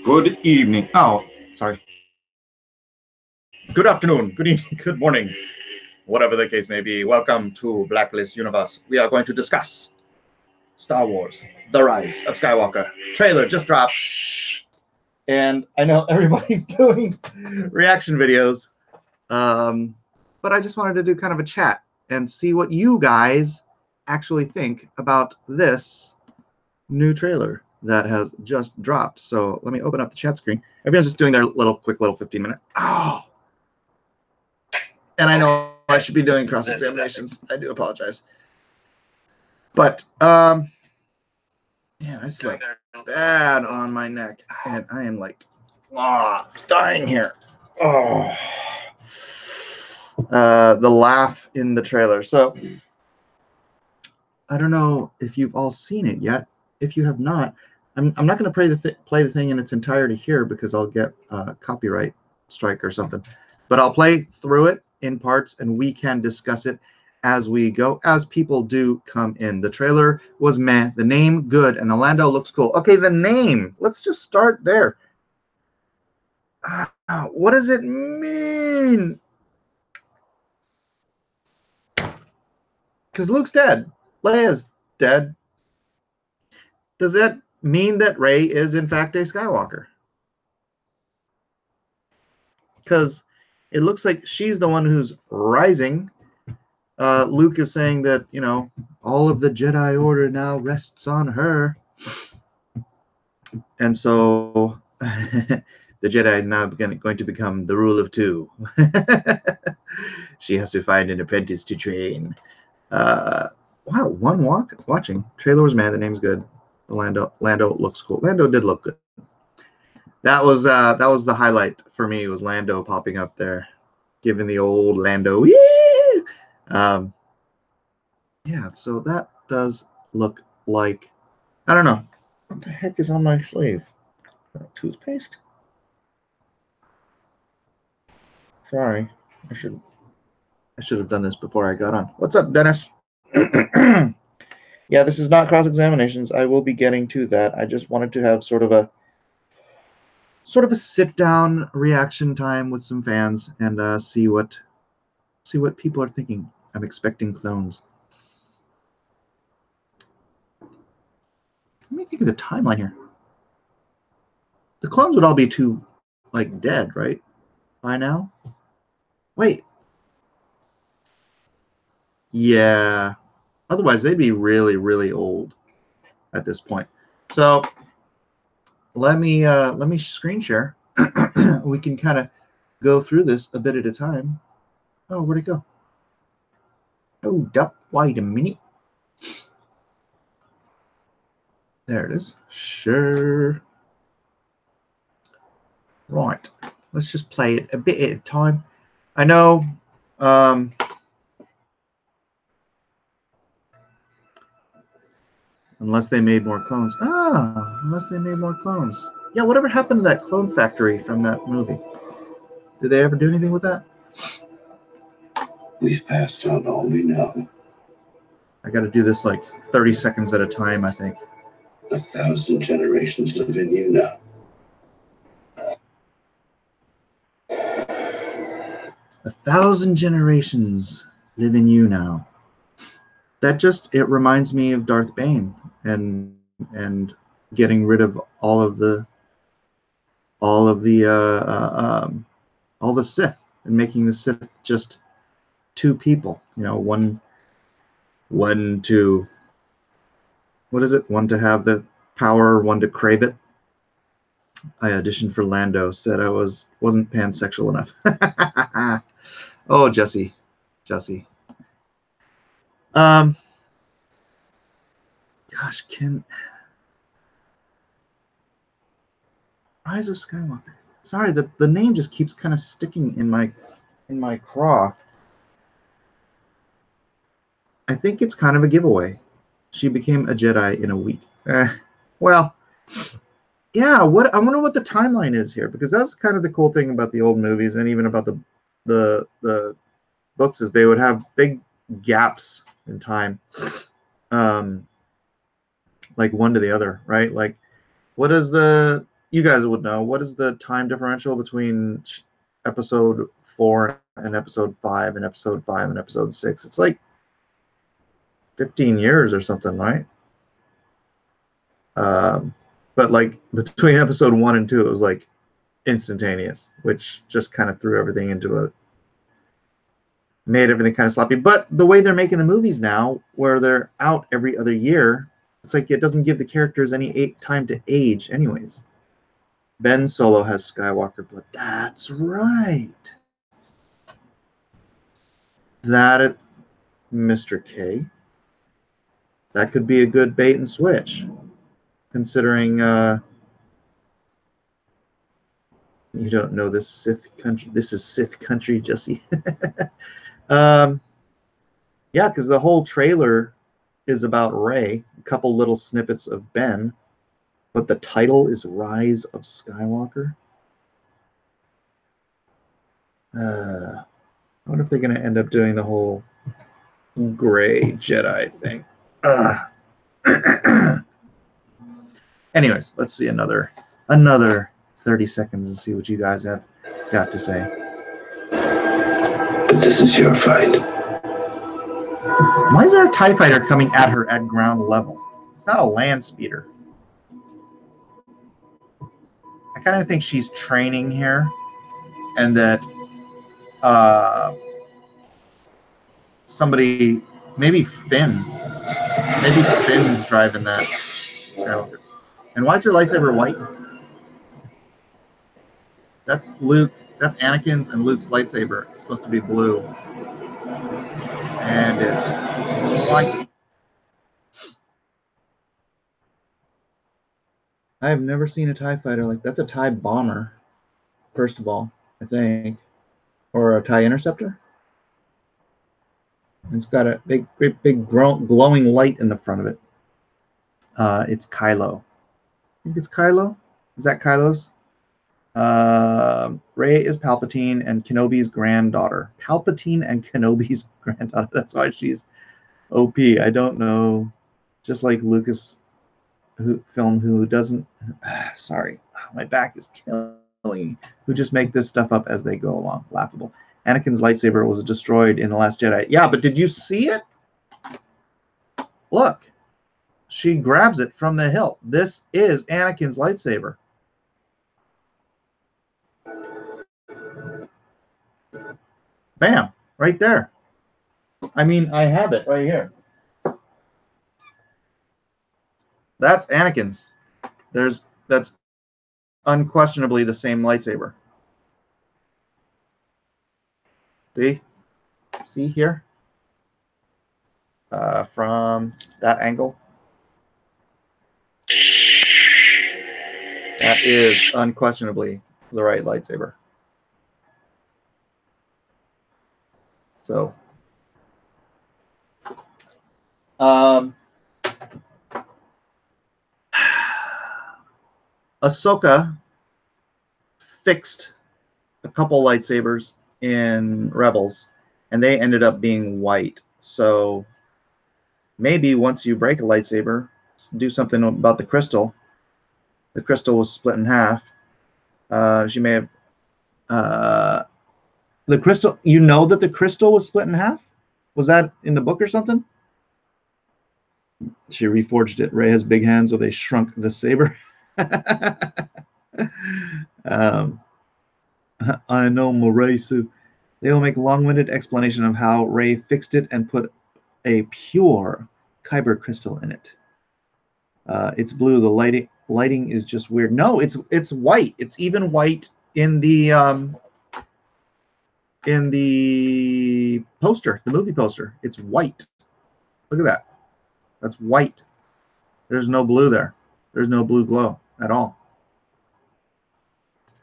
Good evening. Oh, sorry. Good afternoon, good evening, good morning, whatever the case may be. Welcome to Blacklist Universe. We are going to discuss Star Wars, The Rise of Skywalker. Trailer just dropped. And I know everybody's doing reaction videos. But I just wanted to do kind of a chat and see what you guys actually think about this new trailer that has just dropped. So let me open up the chat screen. Everyone's just doing their quick little 15-minute. Oh, and I know I should be doing cross examinations. I do apologize. But man, I slept bad on my neck, and I am like dying here. Oh, the laugh in the trailer. So I don't know if you've all seen it yet. If you have not, I'm not going to play the thing in its entirety here because I'll get a copyright strike or something. But I'll play through it in parts, and we can discuss it as we go, as people do come in. The trailer was meh. The name good, and the Lando looks cool. Okay, the name. Let's just start there. What does it mean? Because Luke's dead. Leia's dead. Does that mean that Rey is in fact a Skywalker? Because it looks like she's the one who's rising. Luke is saying that, you know, all of the Jedi Order now rests on her. And so the Jedi is now going to become the rule of two. She has to find an apprentice to train. Wow, one watching. Trailer was mad. The name's good. Lando looks cool. Lando did look good. That was the highlight for me, was Lando popping up there, giving the old Lando. Yeah, so that does look like, I don't know, what the heck is on my sleeve? Toothpaste? Sorry, I should have done this before I got on. What's up, Dennis? Yeah, this is not cross-examinations. I will be getting to that. I just wanted to have sort of a sit-down reaction time with some fans and see what people are thinking. I'm expecting clones. Let me think of the timeline here. The clones would all be like dead, right? By now? Wait. Yeah. Otherwise, they'd be really, really old at this point. So let me screen share. We can kind of go through this a bit at a time. Oh, where'd it go? Hold up. Wait a minute. There it is. Sure. Right. Let's just play it a bit at a time. I know. Unless they made more clones. Unless they made more clones. Yeah, whatever happened to that clone factory from that movie? Did they ever do anything with that? We've passed on all we know. I got to do this like 30 seconds at a time, I think. 1,000 generations live in you now. 1,000 generations live in you now. That it reminds me of Darth Bane and getting rid of all the Sith and making the Sith just two people. You know, one to, what is it? One to have the power, one to crave it. I auditioned for Lando, said I wasn't pansexual enough. Oh, Jesse. Gosh, Rise of Skywalker. Sorry, the name just keeps kind of sticking in my craw. I think it's kind of a giveaway. She became a Jedi in a week. Well, yeah. I wonder what the timeline is here, because that's kind of the cool thing about the old movies and even about the books, is they would have big gaps in time, like one to the other, right? Like, what is the you guys would know. What is the time differential between episode 4 and episode 5 and episode 5 and episode 6? It's like 15 years or something, right? But like between episode 1 and 2, it was like instantaneous, which just kind of threw everything into made everything kind of sloppy. But the way they're making the movies now, where they're out every other year, it's like it doesn't give the characters any time to age anyways. Ben Solo has Skywalker blood. That's right. That, Mr. K. That could be a good bait and switch, considering you don't know this Sith country. This is Sith country, Jesse. Yeah, because the whole trailer is about Rey. A couple little snippets of Ben, but the title is Rise of Skywalker. I wonder if they're going to end up doing the whole gray Jedi thing. Anyways, let's see another 30 seconds and see what you guys have got to say. But this is your fight. Why is there a TIE fighter coming at her at ground level? It's not a land speeder. I kind of think she's training here, and that somebody, maybe Finn's driving that. And why is her lightsaber white? That's Luke. That's Anakin's and Luke's lightsaber. It's supposed to be blue, and it's white. I have never seen a TIE fighter like that's a TIE bomber. First of all, I think, or a TIE interceptor. It's got a big glowing light in the front of it. It's Kylo. I think it's Kylo. Is that Kylo's? Rey is Palpatine and Kenobi's granddaughter. Palpatine and Kenobi's granddaughter. That's why she's OP. I don't know. Just like Lucas film, who doesn't. Sorry, my back is killing me. Who just make this stuff up as they go along. Laughable. Anakin's lightsaber was destroyed in The Last Jedi. Yeah, but did you see it? Look. She grabs it from the hilt. This is Anakin's lightsaber. Bam, right there. I mean, I have it right here. That's Anakin's. That's unquestionably the same lightsaber. See here? From that angle. That is unquestionably the right lightsaber. So, Ahsoka fixed a couple lightsabers in Rebels, and they ended up being white. So maybe once you break a lightsaber, do something about the crystal. The crystal was split in half. She may have the crystal. You know that the crystal was split in half? Was that in the book or something? She reforged it. Rey has big hands, so they shrunk the saber. I know Moresu. They will make long-winded explanation of how Rey fixed it and put a pure kyber crystal in it. It's blue. The lighting is just weird. No, it's white. It's even white in the poster, the movie poster. It's white. Look at that. That's white. There's no blue there. There's no blue glow at all.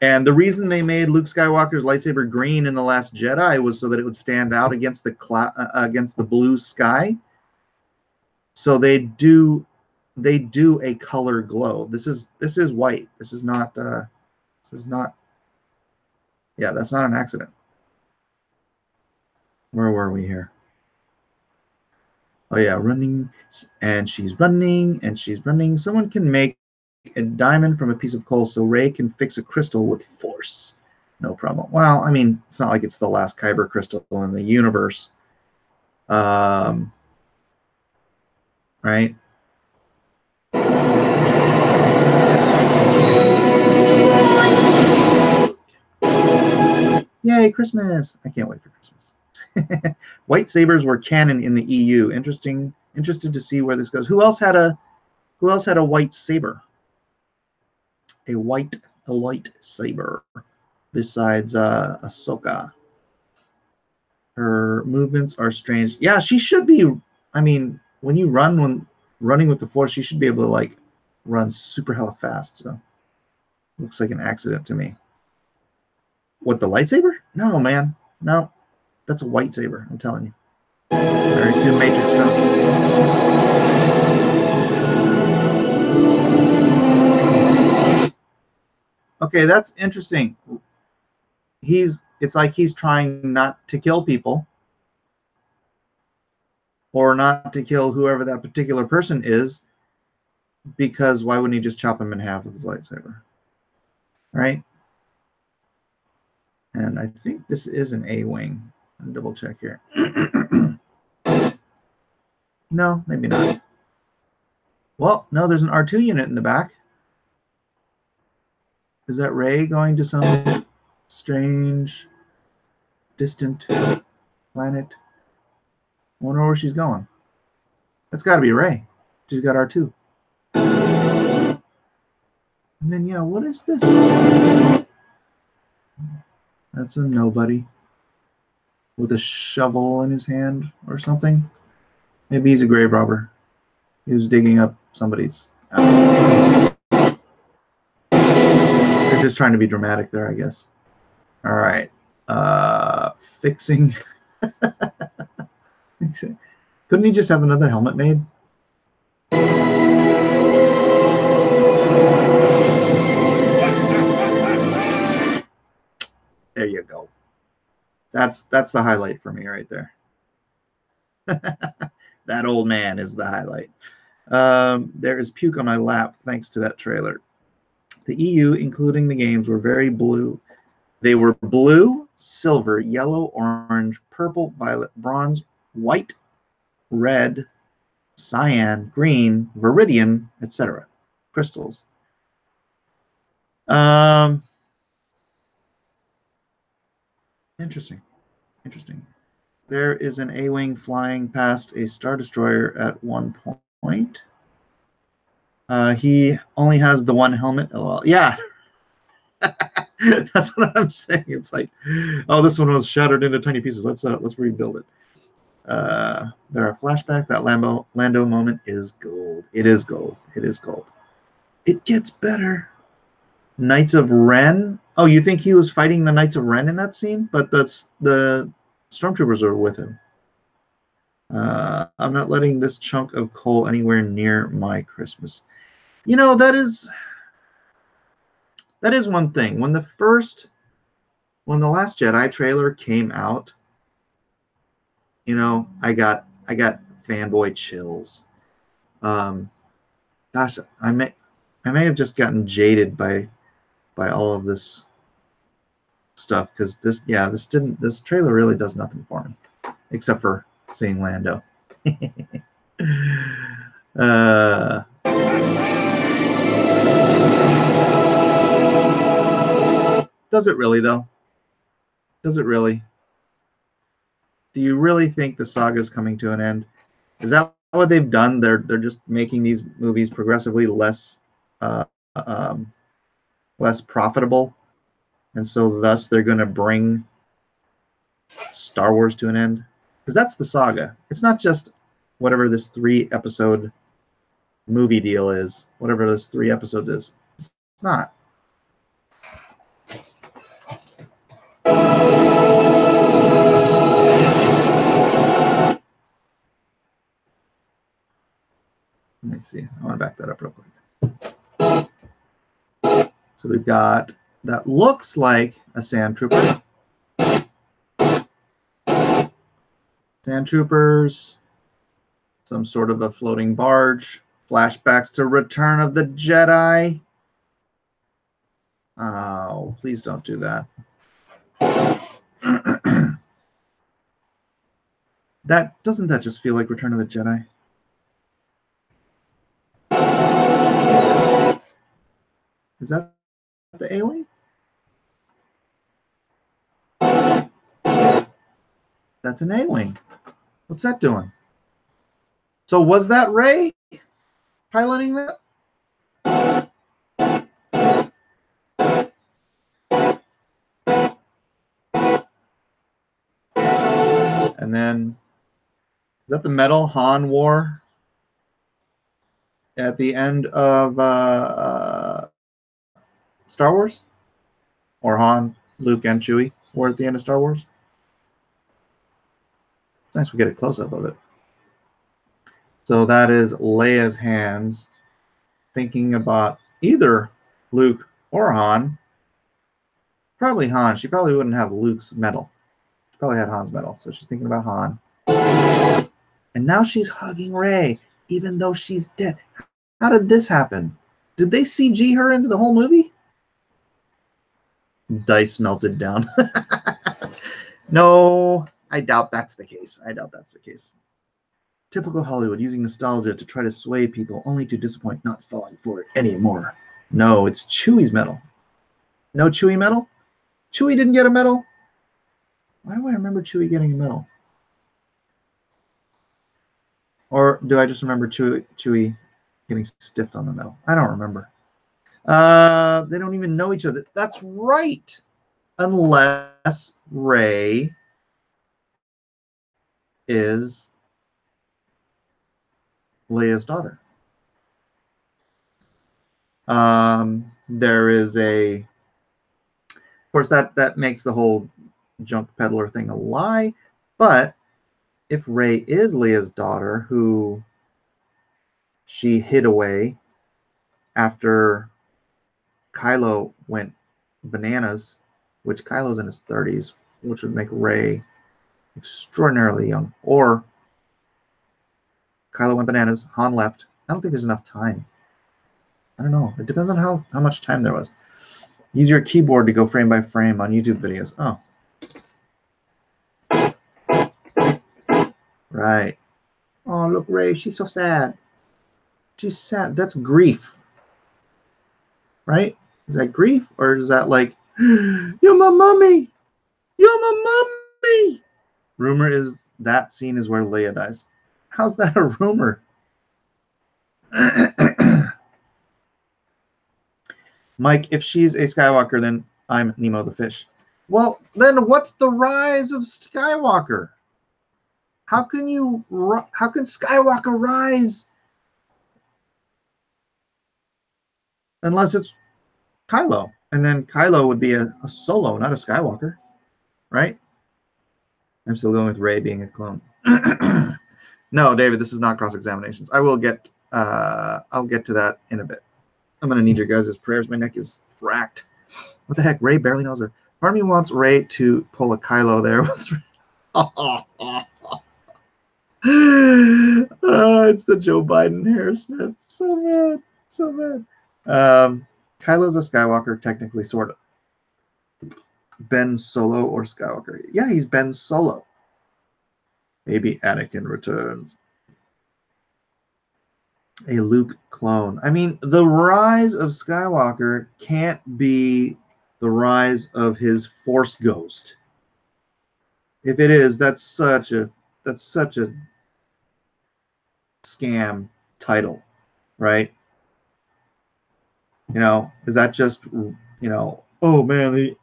And the reason they made Luke Skywalker's lightsaber green in The Last Jedi was so that it would stand out against the blue sky. So they do a color glow. This is white. This is not. Yeah, that's not an accident. Where were we here? Oh yeah, running, and she's running, and she's running. Someone can make a diamond from a piece of coal so Ray can fix a crystal with force. No problem. Well, I mean, it's not like it's the last kyber crystal in the universe. Right? Yay, Christmas! I can't wait for Christmas. White sabers were canon in the EU. Interested to see where this goes. Who else had a white saber? A white saber besides Ahsoka. Her movements are strange. Yeah, she should be. I mean, when running with the Force, you should be able to like run super hella fast. So looks like an accident to me. What, the lightsaber? No, man. No, that's a white saber. I'm telling you. Very soon, Matrix jump. Okay, that's interesting. It's like he's trying not to kill people, or not to kill whoever that particular person is, because why wouldn't he just chop him in half with his lightsaber? Right? And I think this is an A-wing. I'll double check here. No, maybe not. Well, no, there's an R2 unit in the back. Is that Rey going to some strange, distant planet? I wonder where she's going. That's got to be Rey. She's got R2. And then, yeah, what is this? That's a nobody with a shovel in his hand or something. Maybe he's a grave robber. He was digging up somebody's. They're just trying to be dramatic there, I guess. All right. Fixing. Couldn't he just have another helmet made? There you go. That's the highlight for me right there. That old man is the highlight. There is puke on my lap thanks to that trailer. The EU, including the games, were very blue. They were blue, silver, yellow, orange, purple, violet, bronze, white, red, cyan, green, viridian, etc. Crystals. Interesting. There is an A-wing flying past a Star Destroyer at one point. He only has the one helmet. Well, yeah. That's what I'm saying. It's like, oh, this one was shattered into tiny pieces. Let's rebuild it. There are flashbacks. That Lando moment is gold. It is gold. It gets better. Knights of Ren. Oh, you think he was fighting the Knights of Ren in that scene? But the stormtroopers are with him. I'm not letting this chunk of coal anywhere near my Christmas. You know, that is one thing. When the Last Jedi trailer came out, you know, I got fanboy chills. Gosh, I may have just gotten jaded by all of this stuff, because this trailer really does nothing for me except for seeing Lando. Does it really, though? Does it really? Do you really think the saga is coming to an end? Is that what they've done? They're just making these movies progressively less profitable, and so thus they're going to bring Star Wars to an end? Because that's the saga. It's not just whatever this 3-episode movie deal is. Whatever this 3 episodes is. It's not. Let me see. I want to back that up real quick. So we've got, that looks like a sand trooper. Sand troopers, some sort of a floating barge Flashbacks to Return of the Jedi. Oh, please don't do that. Doesn't that just feel like Return of the Jedi? Is that the A-Wing? That's an A-Wing. What's that doing? So was that Rey piloting that? And then, is that the medal Han wore at the end of Star Wars? Or Han, Luke, and Chewie wore at the end of Star Wars? Nice, we get a close-up of it. So that is Leia's hands thinking about either Luke or Han. Probably Han. She probably wouldn't have Luke's medal. She probably had Han's medal. So she's thinking about Han. And now she's hugging Rey, even though she's dead. How did this happen? Did they CG her into the whole movie? Dice melted down. No, I doubt that's the case. I doubt that's the case. Typical Hollywood, using nostalgia to try to sway people, only to disappoint, not falling for it anymore. No, it's Chewie's medal. No Chewie medal? Chewie didn't get a medal? Why do I remember Chewie getting a medal? Or do I just remember Chewie getting stiffed on the medal? I don't remember. They don't even know each other. That's right. Unless Rey is Leia's daughter. There is a, of course, that makes the whole junk peddler thing a lie. But if Rey is Leia's daughter, who she hid away after Kylo went bananas, which Kylo's in his 30s, which would make Rey extraordinarily young. Or Kylo went bananas, Han left. I don't think there's enough time. I don't know. It depends on how much time there was. Use your keyboard to go frame by frame on YouTube videos. Oh. Right. Oh, look, Rey, she's so sad. She's sad. That's grief. Right? Is that grief? Or is that like, you're my mommy. You're my mommy. Rumor is that scene is where Leia dies. How's that a rumor? Mike, if she's a Skywalker, then I'm Nemo the fish. Well, then what's the rise of Skywalker? How can Skywalker rise unless it's Kylo? And then Kylo would be a Solo, not a Skywalker, right? I'm still going with Rey being a clone. No, David, this is not cross-examinations. I'll get to that in a bit. I'm going to need your guys' prayers. My neck is racked. What the heck? Rey barely knows her. Part of me wants Rey to pull a Kylo there. It's the Joe Biden hair sniff. So mad. So mad. Kylo's a Skywalker, technically, sort of. Ben Solo or Skywalker? Yeah, he's Ben Solo. Maybe Anakin returns. A Luke clone. I mean, the rise of Skywalker can't be the rise of his Force ghost. If it is, that's such a scam title, right? You know, is that just, you know, oh man,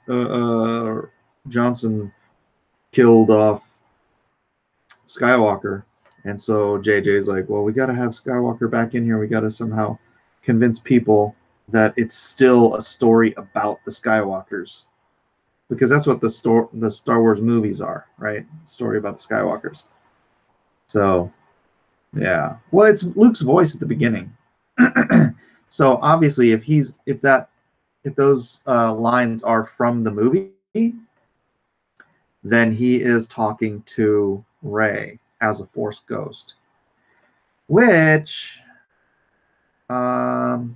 Johnson killed off Skywalker, and so JJ's like, well, we got to have Skywalker back in here. We got to somehow convince people that it's still a story about the Skywalkers, because that's what the Star Wars movies are, right? Story about the Skywalkers. So, yeah. Well, it's Luke's voice at the beginning. So obviously, if those lines are from the movie, then he is talking to Rey as a Force ghost, which I'm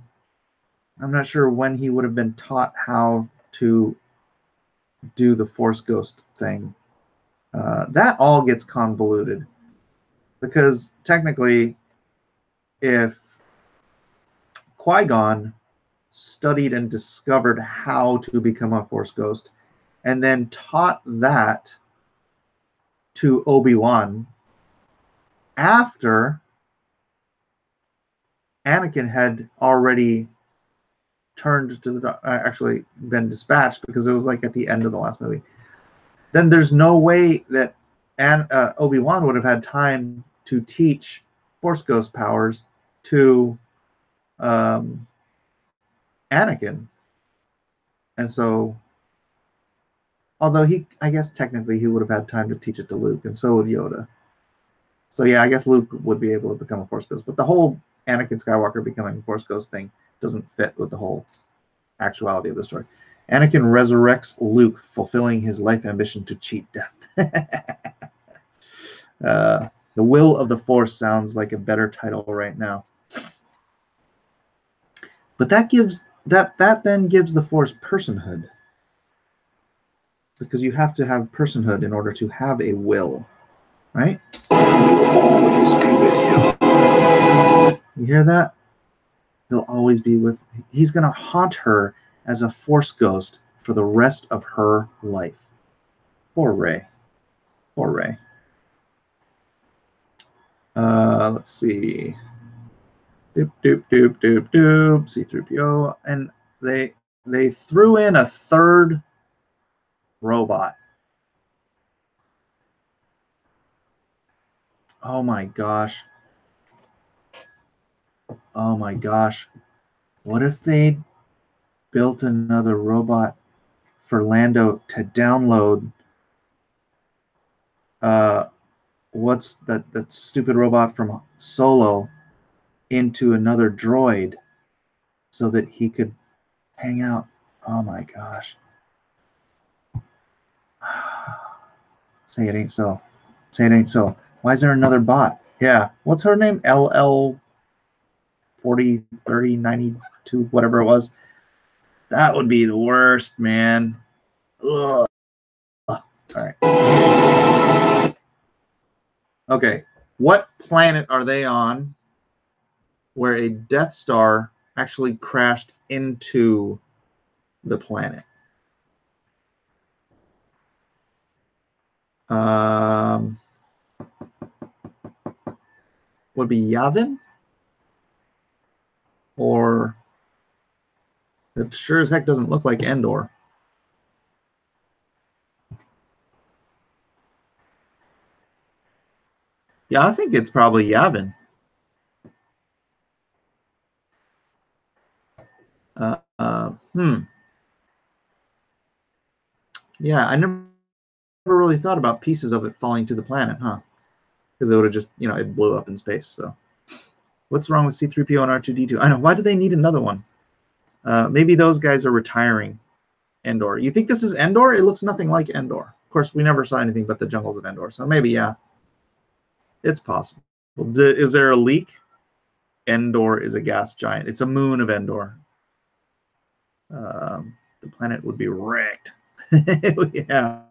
not sure when he would have been taught how to do the Force Ghost thing. That all gets convoluted because technically, if Qui-Gon studied and discovered how to become a Force Ghost and then taught that to Obi-Wan after Anakin had already turned to the actually been dispatched, because it was like at the end of the last movie, then there's no way that Obi-Wan would have had time to teach Force Ghost powers to Anakin. And so, although I guess technically he would have had time to teach it to Luke, and so would Yoda. So yeah, I guess Luke would be able to become a Force Ghost, but the whole Anakin Skywalker becoming a Force Ghost thing doesn't fit with the whole actuality of the story. Anakin resurrects Luke, fulfilling his life ambition to cheat death. The Will of the Force sounds like a better title right now. But that then gives the Force personhood, because you have to have personhood in order to have a will, right? He'll always be with you. You hear that? He'll always be with. He's going to haunt her as a Force Ghost for the rest of her life. Poor Rey. Poor Rey. Let's see. Doop, doop, doop, doop, doop. C-3PO. And they threw in a third robot. Oh my gosh. Oh my gosh. What if they built another robot for Lando to download what's that stupid robot from Solo into another droid so that he could hang out? Oh my gosh. Say it ain't so. Say it ain't so. Why is there another bot? Yeah. What's her name? LL 40, 30, 92, whatever it was. That would be the worst, man. Ugh. All right. Okay. What planet are they on where a Death Star actually crashed into the planet? Would be Yavin? Or it sure as heck doesn't look like Endor. Yeah, I think it's probably Yavin. Yeah, I never really thought about pieces of it falling to the planet, huh? Because it would have just, it blew up in space. So, what's wrong with C-3PO and R2-D2? I know. Why do they need another one? Maybe those guys are retiring Endor. You think this is Endor? It looks nothing like Endor. Of course, we never saw anything but the jungles of Endor. So maybe, yeah, it's possible. Is there a leak? Endor is a gas giant. It's a moon of Endor. The planet would be wrecked. Yeah,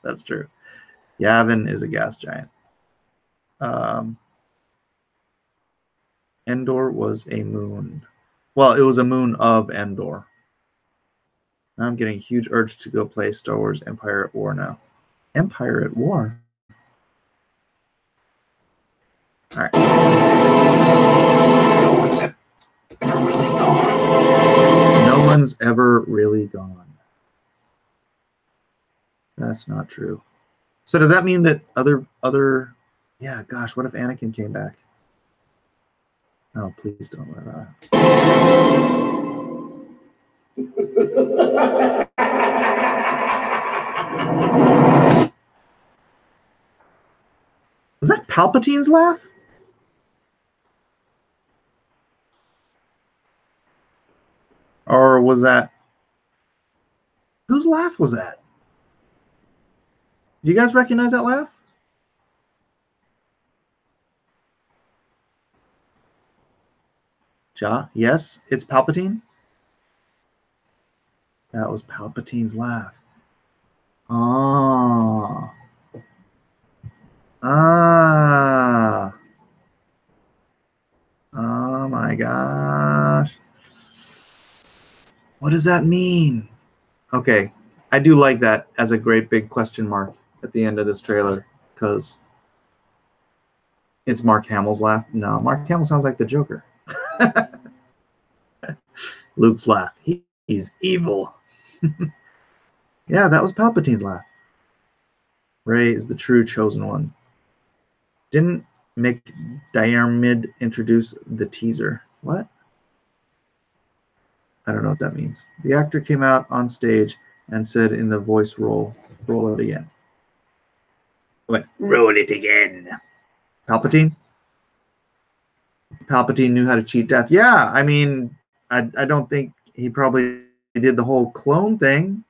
that's true. Yavin is a gas giant. Endor was a moon. Well, it was a moon of Endor. Now I'm getting a huge urge to go play Star Wars Empire at War now. Empire at War? All right. No one's ever really gone. No one's ever really gone. That's not true. So does that mean that other? Yeah, gosh, what if Anakin came back? Oh, please don't let that happen. Was that Palpatine's laugh? Or was that... Whose laugh was that? Do you guys recognize that laugh? Ja, yes, it's Palpatine. That was Palpatine's laugh. Oh. Ah. Oh my gosh. What does that mean? Okay, I do like that as a great big question mark at the end of this trailer, because it's Mark Hamill's laugh. No, Mark Hamill sounds like the Joker. Luke's laugh. He's evil. Yeah, that was Palpatine's laugh. Rey is the true chosen one. Didn't McDiarmid introduce the teaser? What? I don't know what that means. The actor came out on stage and said in the voice roll it again. Wait, roll it again. Palpatine? Palpatine knew how to cheat death. Yeah, I mean, I don't think he probably did the whole clone thing,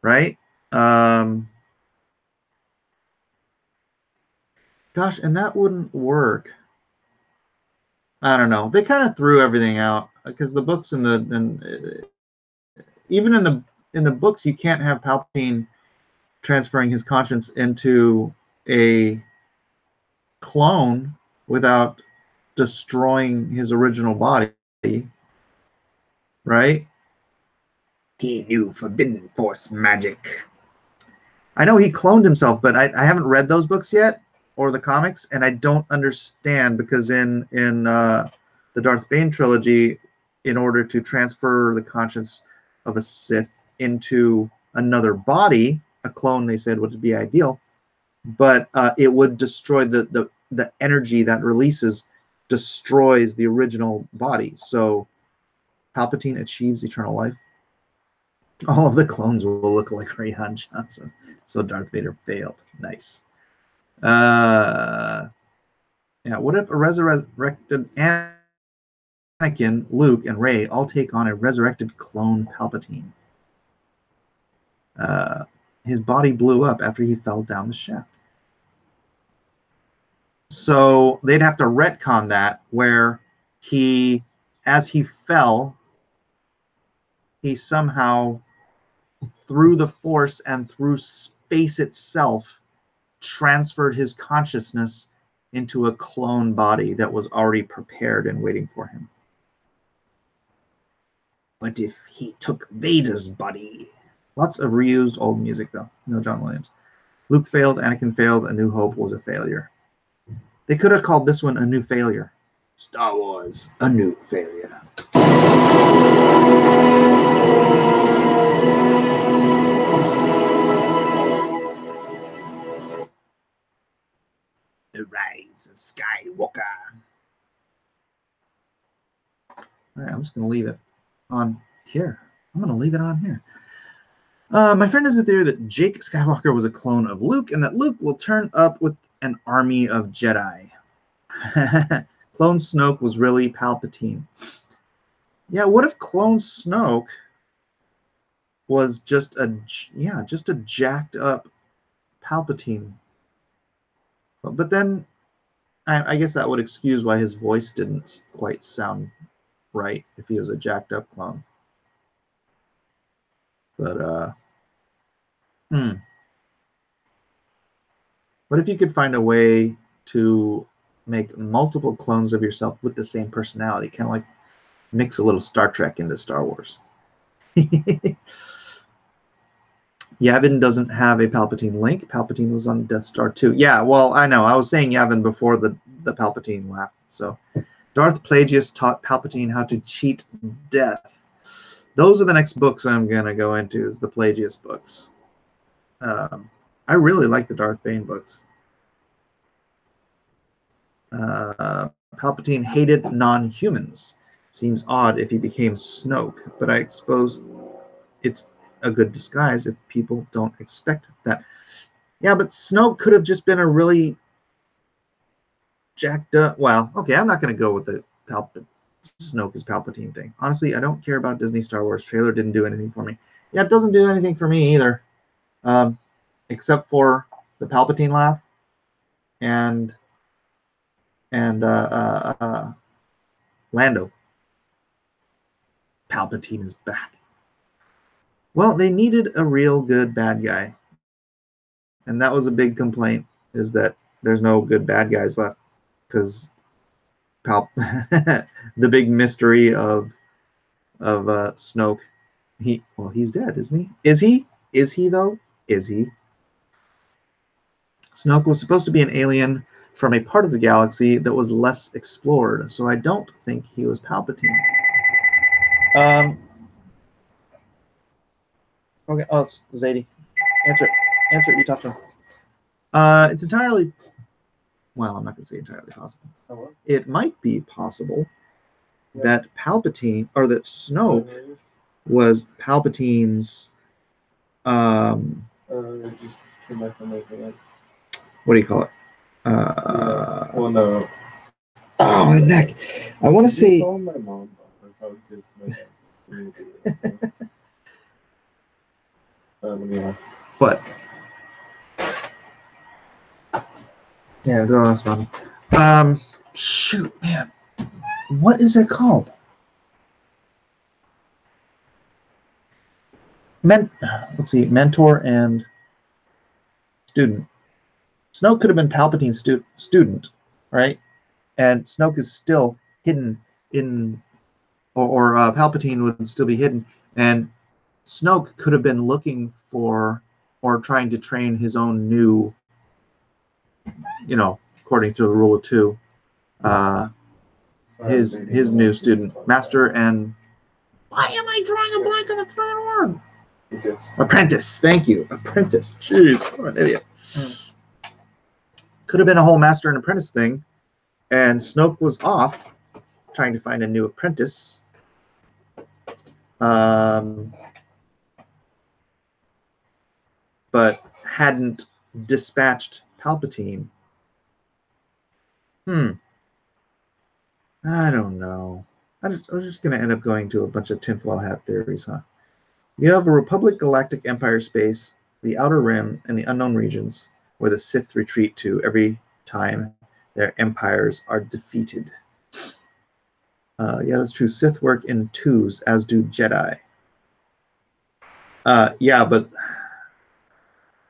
right? Gosh, and that wouldn't work. I don't know. They kind of threw everything out because the books even in the books you can't have Palpatine transferring his conscience into a clone without destroying his original body, right? He knew forbidden force magic. I know he cloned himself, but I haven't read those books yet, or the comics, and I don't understand, because in the Darth Bane trilogy, in order to transfer the conscience of a Sith into another body, a clone, they said, would be ideal, but it would destroy the energy that releases destroys the original body. So Palpatine achieves eternal life. All of the clones will look like Rian Johnson. So Darth Vader failed. Nice. Yeah, what if a resurrected Anakin, Luke, and Rey all take on a resurrected clone Palpatine? His body blew up after he fell down the shaft. So they'd have to retcon that, where as he fell, he somehow, through the Force and through space itself, transferred his consciousness into a clone body that was already prepared and waiting for him. What if he took Vader's body? Lots of reused old music, though. No John Williams. Luke failed, Anakin failed, A New Hope was a failure. They could have called this one A New Failure. Star Wars, A New Failure. The Rise of Skywalker. All right, I'm just going to leave it on here. I'm going to leave it on here. My friend has a theory that Jake Skywalker was a clone of Luke, and that Luke will turn up with an army of Jedi. Clone Snoke was really Palpatine. Yeah, what if Clone Snoke was just a jacked up Palpatine? But then I guess that would excuse why his voice didn't quite sound right if he was a jacked up clone. But what if you could find a way to make multiple clones of yourself with the same personality, kind of like mix a little Star Trek into Star Wars? Yavin doesn't have a Palpatine link. Palpatine was on Death Star too. Yeah, well, I know. I was saying Yavin before the Palpatine laugh. So Darth Plagueis taught Palpatine how to cheat death. Those are the next books I'm going to go into, is the Plagueis books. I really like the Darth Bane books. Palpatine hated non-humans. Seems odd if he became Snoke, but I suppose it's a good disguise if people don't expect that. Yeah, but Snoke could have just been a really jacked up. Well, okay, I'm not going to go with the Snoke is Palpatine thing. Honestly, I don't care about Disney Star Wars. Trailer didn't do anything for me. Yeah, it doesn't do anything for me either, except for the Palpatine laugh and Lando. Palpatine is back. Well, they needed a real good bad guy. And that was a big complaint, is that there's no good bad guys left. Because the big mystery of Snoke, he's dead, isn't he? Is he? Is he, though? Is he? Snoke was supposed to be an alien from a part of the galaxy that was less explored, so I don't think he was Palpatine. Okay. Oh, it's Zadie. Answer it. Answer it. You talk to him. It's entirely, well, I'm not going to say entirely possible. Hello? It might be possible that Palpatine, or that Snoke was Palpatine's, Just came back from the what do you call it? Well, no. Oh, my neck. I want to say. Call my mom. Let me ask. What? Yeah, go ask mom. Shoot, man. What is it called? Let's see. Mentor and student. Snoke could have been Palpatine's student, right? And Snoke is still hidden in, or Palpatine would still be hidden, and Snoke could have been looking for or trying to train his own new, according to the rule of two, his new student, master, and why am I drawing a blank on the third word? Okay. Apprentice. Thank you. Apprentice. Jeez, what an idiot. Could have been a whole master and apprentice thing, and Snoke was off trying to find a new apprentice. But hadn't dispatched Palpatine. I don't know. I'm just going to end up going to a bunch of tinfoil hat theories, huh? You have a Republic Galactic Empire space, the Outer Rim, and the unknown regions where the Sith retreat to every time their empires are defeated. Yeah, that's true. Sith work in twos, as do Jedi. Yeah, but...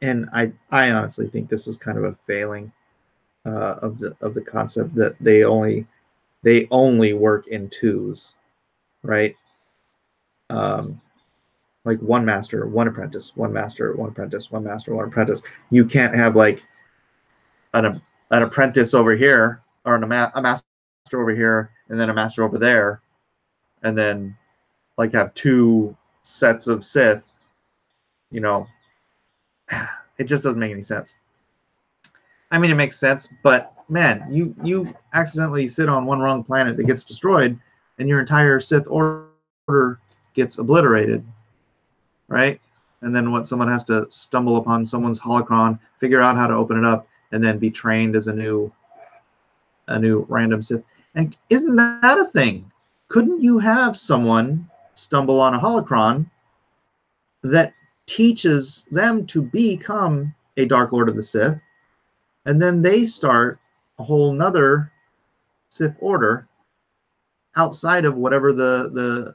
And I honestly think this is kind of a failing of the concept that they only work in twos, right? Like one master, one apprentice, one master, one apprentice, one master, one apprentice. You can't have like an apprentice over here, or a master over here, and then a master over there, and then like have two sets of Sith. It just doesn't make any sense. I mean, it makes sense, but man, you accidentally sit on one wrong planet that gets destroyed, and your entire Sith order gets obliterated, right? And then someone has to stumble upon someone's holocron, figure out how to open it up, and then be trained as a new random Sith. And isn't that a thing? Couldn't you have someone stumble on a holocron that teaches them to become a Dark Lord of the Sith, and then they start a whole nother Sith order outside of whatever the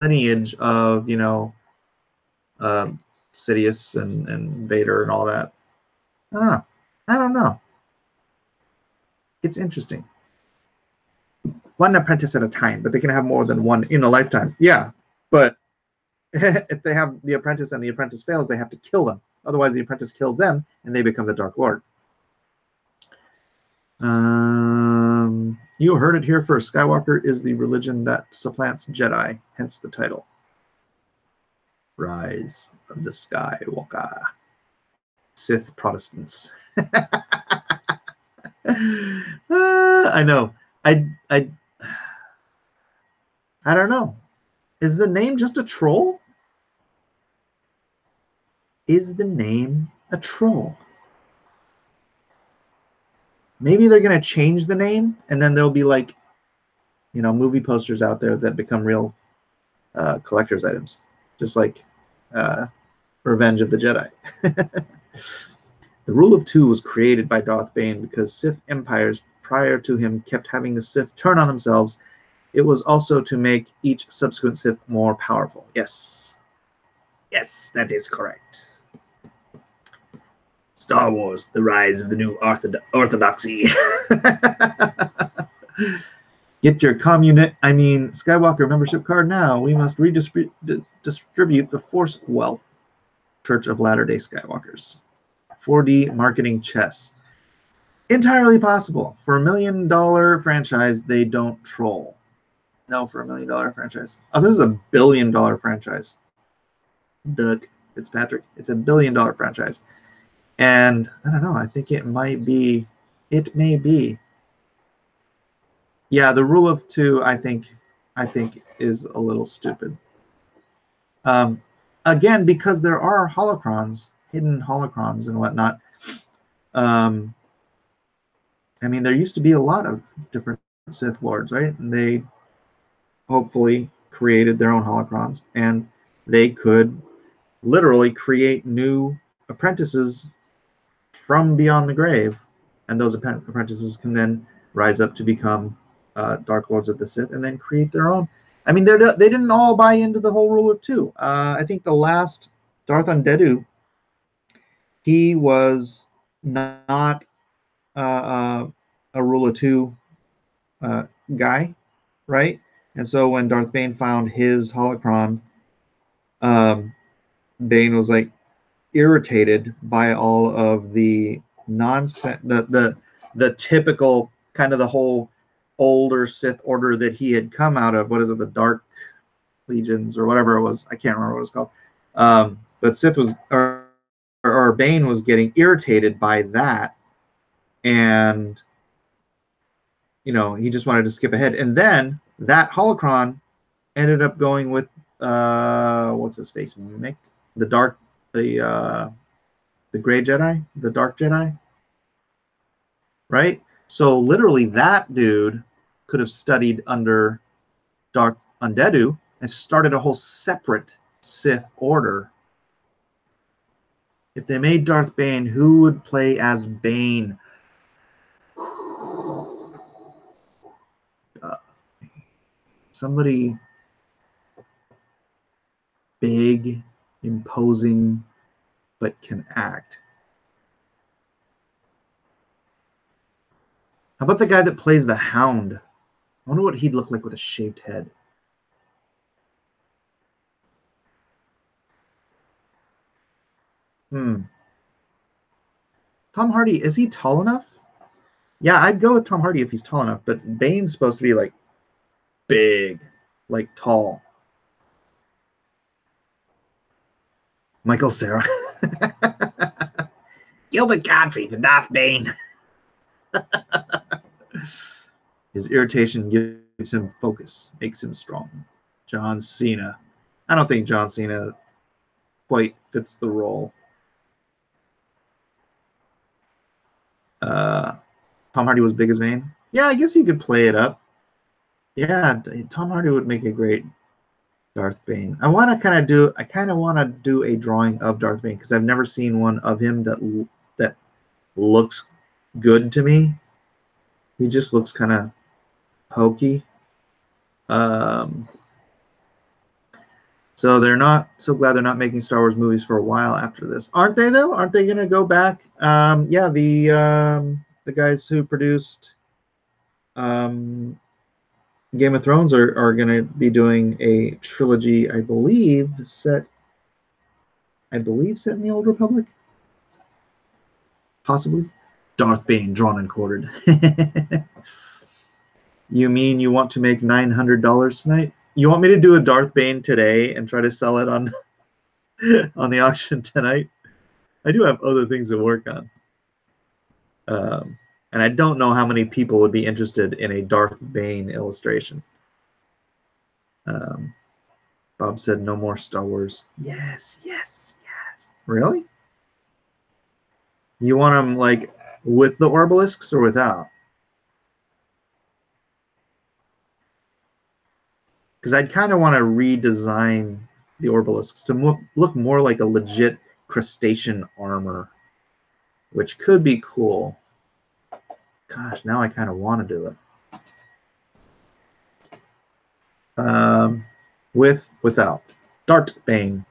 lineage of Sidious and Vader and all that? I don't know. It's interesting. One apprentice at a time, but they can have more than one in a lifetime. Yeah, but if they have the apprentice and the apprentice fails, they have to kill them. Otherwise, the apprentice kills them, and they become the Dark Lord. You heard it here first. Skywalker is the religion that supplants Jedi, hence the title. Rise of the Skywalker. Sith Protestants. I know. I don't know. Is the name just a troll? Is the name a troll? Maybe they're going to change the name, and then there'll be like, movie posters out there that become real collector's items, just like Revenge of the Jedi. The rule of two was created by Darth Bane because Sith empires prior to him kept having the Sith turn on themselves, it was also to make each subsequent Sith more powerful. Yes. Yes, that is correct. Star Wars, the rise of the new orthodoxy. Get your Skywalker membership card now. We must distribute the Force wealth. Church of Latter-day Skywalkers. 4D marketing chess. Entirely possible. For $1 million franchise, they don't troll. No, for $1 million franchise. Oh, this is a $1 billion franchise. Doug Fitzpatrick. It's a $1 billion franchise. And I don't know, I think it may be. Yeah, the rule of two, I think is a little stupid. Again, because there are holocrons, hidden holocrons and whatnot. I mean, there used to be a lot of different Sith Lords, right? And they hopefully created their own holocrons, and they could literally create new apprentices from beyond the grave, and those apprentices can then rise up to become Dark Lords of the Sith and then create their own. I mean, they didn't all buy into the whole rule of two. I think the last Darth Undeadu, he was not a rule of two guy, right? And so when Darth Bane found his holocron, Bane was like irritated by all of the nonsense, the typical kind of the whole older Sith order that he had come out of. What is it, the Dark Legions or whatever it was? I can't remember what it was called. But Sith was, or Bane was getting irritated by that, and he just wanted to skip ahead. And then that holocron ended up going with what's his face, Mick, the Gray Jedi, the Dark Jedi, right? So literally that dude could have studied under Darth Undeadu and started a whole separate Sith order. If they made Darth Bane, who would play as Bane? Somebody big, imposing, but can act. How about the guy that plays the Hound? I wonder what he'd look like with a shaved head. Tom Hardy, is he tall enough? Yeah, I'd go with Tom Hardy if he's tall enough, but Bane's supposed to be like big, like tall. Michael Cera. Gilbert Godfrey for Darth Bane. His irritation gives him focus, makes him strong. John Cena. I don't think John Cena quite fits the role. Tom Hardy was big as Bane. Yeah, I guess you could play it up. Yeah, Tom Hardy would make a great Darth Bane. I kind of want to do a drawing of Darth Bane because I've never seen one of him that looks good to me. He just looks kind of hokey. So they're not so glad they're not making Star Wars movies for a while after this, aren't they? Though, aren't they going to go back? Yeah, the guys who produced Game of Thrones are going to be doing a trilogy, I believe set in the Old Republic, possibly. Darth Bane, drawn and quartered. You mean you want to make $900 tonight? You want me to do a Darth Bane today and try to sell it on on the auction tonight? I do have other things to work on. And I don't know how many people would be interested in a Darth Bane illustration. Bob said no more Star Wars. Yes. Really? You want them like with the obelisks or without? Because I'd kind of want to redesign the obelisks to look more like a legit crustacean armor, which could be cool. Gosh, now I kind of want to do it. Without. Darth Bane.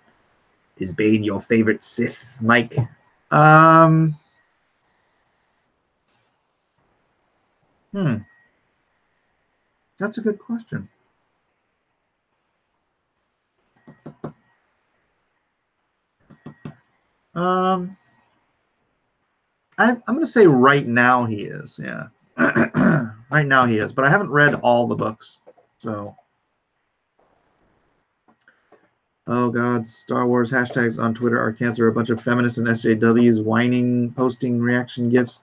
Is Bane your favorite Sith, Mike? That's a good question. I'm going to say right now he is. Yeah. Right now he is, but I haven't read all the books. So, oh God, Star Wars hashtags on Twitter are cancer. A bunch of feminists and SJWs whining, posting reaction gifs.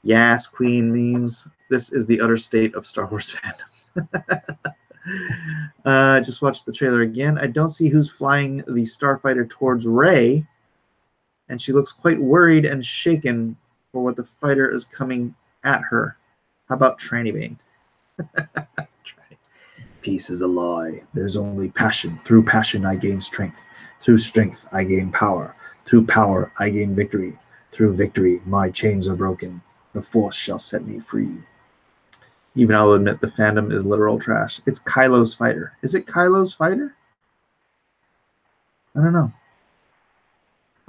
Yes, Queen memes. This is the utter state of Star Wars fandom. I just watched the trailer again. I don't see who's flying the starfighter towards Rey, and she looks quite worried and shaken for what the fighter is coming at her. How about Tranny Bane? Peace is a lie. There's only passion. Through passion, I gain strength. Through strength, I gain power. Through power, I gain victory. Through victory, my chains are broken. The Force shall set me free. Even I'll admit the fandom is literal trash. It's Kylo's fighter. Is it Kylo's fighter? I don't know.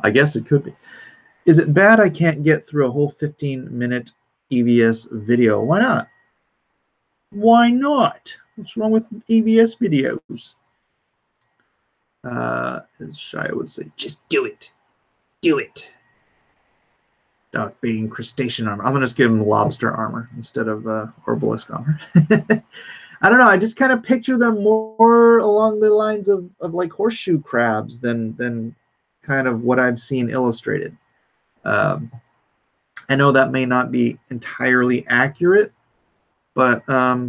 I guess it could be. Is it bad I can't get through a whole 15-minute EVS video? Why not? Why not? What's wrong with EVS videos? As Shia would say, just do it. Do it. Darth Bane crustacean armor. I'm going to just give him lobster armor instead of obelisk armor. I don't know. I just kind of picture them more along the lines of like horseshoe crabs than kind of what I've seen illustrated. I know that may not be entirely accurate, but I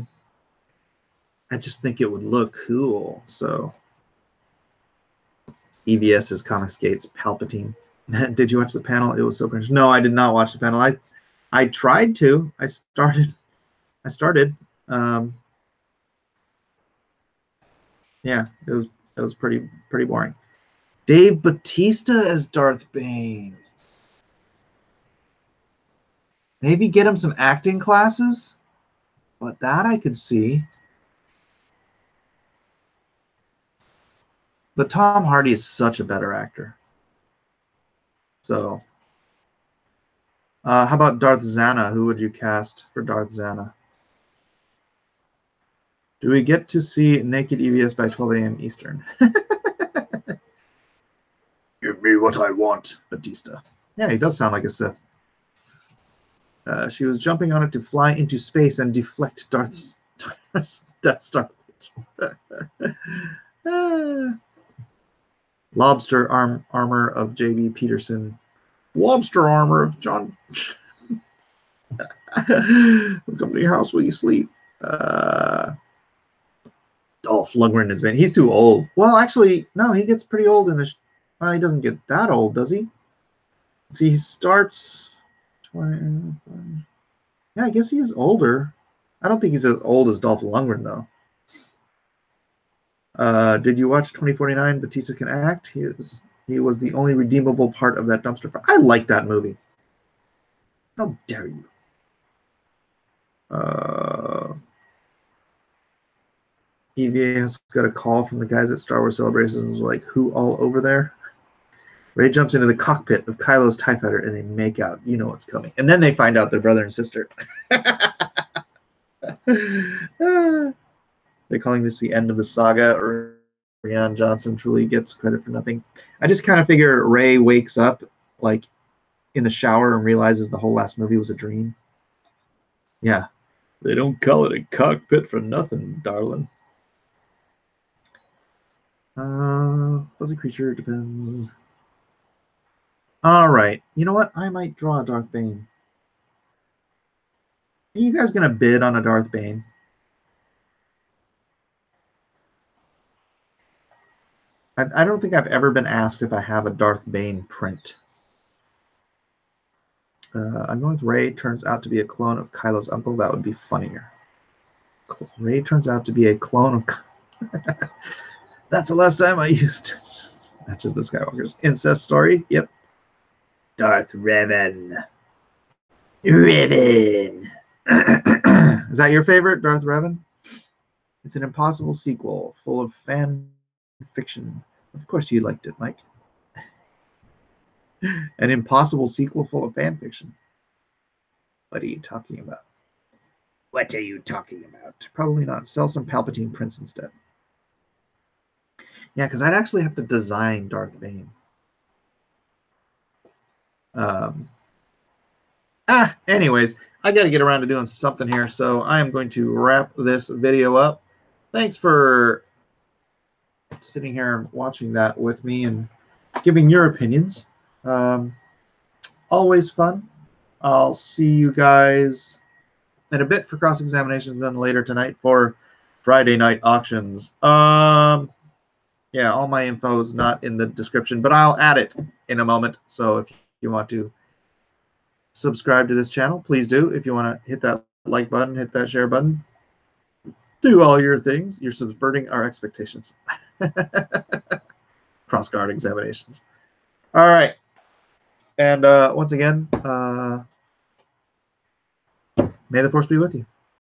just think it would look cool. So EVS is Comicsgate's Palpatine. Did you watch the panel? It was so cringe. No, I did not watch the panel. I tried to. I started. Yeah, it was pretty boring. Dave Bautista as Darth Bane. Maybe get him some acting classes, but that I could see. But Tom Hardy is such a better actor. So, how about Darth Zana? Who would you cast for Darth Zana? Do we get to see naked EVS by 12 a.m. Eastern? Give me what I want, Batista. Yeah, he does sound like a Sith. She was jumping on it to fly into space and deflect Darth Death Star. Lobster armor of J.B. Peterson. Lobster armor of John. Come to your house while you sleep. Dolph Lundgren has been. He's too old. Well, actually, no, he gets pretty old in the. Well, he doesn't get that old, does he? See, he starts. 20, yeah, I guess he is older. I don't think he's as old as Dolph Lundgren, though. Did you watch 2049? Batista Can Act. He was the only redeemable part of that dumpster fire. I like that movie. How dare you? EVA has got a call from the guys at Star Wars Celebrations, like, who all over there? Rey jumps into the cockpit of Kylo's TIE Fighter and they make out. You know what's coming. And then they find out they're brother and sister. They're calling this the end of the saga, or Rian Johnson truly gets credit for nothing. I just kind of figure Rey wakes up like in the shower and realizes the whole last movie was a dream. Yeah. They don't call it a cockpit for nothing, darling. Fuzzy creature depends. All right. You know what? I might draw a Darth Bane. Are you guys going to bid on a Darth Bane? I don't think I've ever been asked if I have a Darth Bane print. I'm going with Rey turns out to be a clone of Kylo's uncle. That would be funnier. Rey turns out to be a clone of... That's the last time I used... Matches the Skywalker's incest story. Yep. Darth Revan. Revan. Is that your favorite, Darth Revan? It's an impossible sequel full of fan fiction. Of course you liked it, Mike. An impossible sequel full of fan fiction. What are you talking about? What are you talking about? Probably not. Sell some Palpatine prints instead. Yeah, because I'd actually have to design Darth Bane. Anyways, I got to get around to doing something here, so I am going to wrap this video up. Thanks for sitting here and watching that with me and giving your opinions. Always fun. I'll see you guys in a bit for cross-examinations, then later tonight for Friday night auctions. Yeah, all my info is not in the description, but I'll add it in a moment. So if you want to subscribe to this channel, please do. If you want to hit that like button, hit that share button, do all your things. You're subverting our expectations. Cross-guard examinations. All right. And once again, may the force be with you.